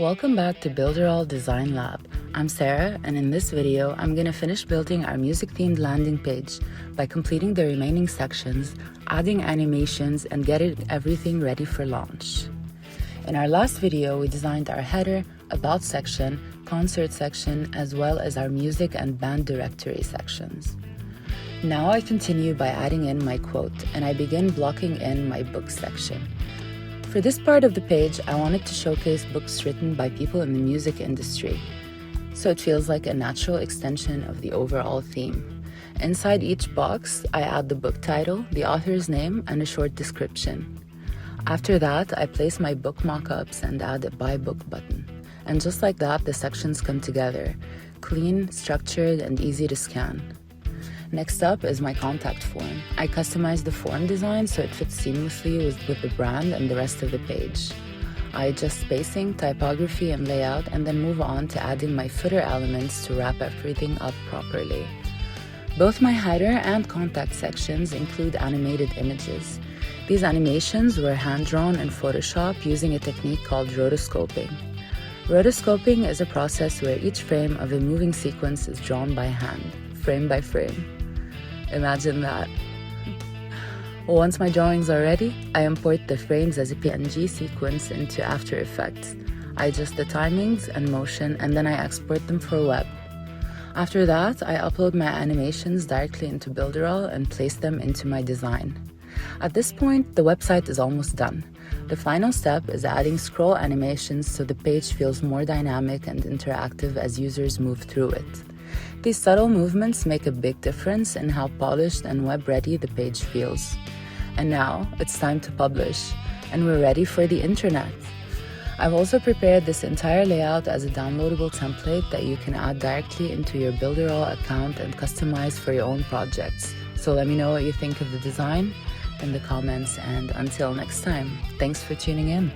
Welcome back to Builderall Design Lab. I'm Sarah, and in this video, I'm going to finish building our music-themed landing page by completing the remaining sections, adding animations, and getting everything ready for launch. In our last video, we designed our header, about section, concert section, as well as our music and band directory sections. Now I continue by adding in my quote, and I begin blocking in my book section. For this part of the page, I wanted to showcase books written by people in the music industry, so it feels like a natural extension of the overall theme. Inside each box, I add the book title, the author's name, and a short description. After that, I place my book mockups and add a Buy Book button. And just like that, the sections come together, clean, structured, and easy to scan. Next up is my contact form. I customized the form design so it fits seamlessly with the brand and the rest of the page. I adjust spacing, typography, and layout, and then move on to adding my footer elements to wrap everything up properly. Both my header and contact sections include animated images. These animations were hand-drawn in Photoshop using a technique called rotoscoping. Rotoscoping is a process where each frame of a moving sequence is drawn by hand, frame by frame. Imagine that. Once my drawings are ready, I import the frames as a PNG sequence into After Effects. I adjust the timings and motion, and then I export them for web. After that, I upload my animations directly into Builderall and place them into my design. At this point, the website is almost done. The final step is adding scroll animations so the page feels more dynamic and interactive as users move through it. These subtle movements make a big difference in how polished and web-ready the page feels. And now, it's time to publish, and we're ready for the internet. I've also prepared this entire layout as a downloadable template that you can add directly into your Builderall account and customize for your own projects. So let me know what you think of the design in the comments, and until next time, thanks for tuning in.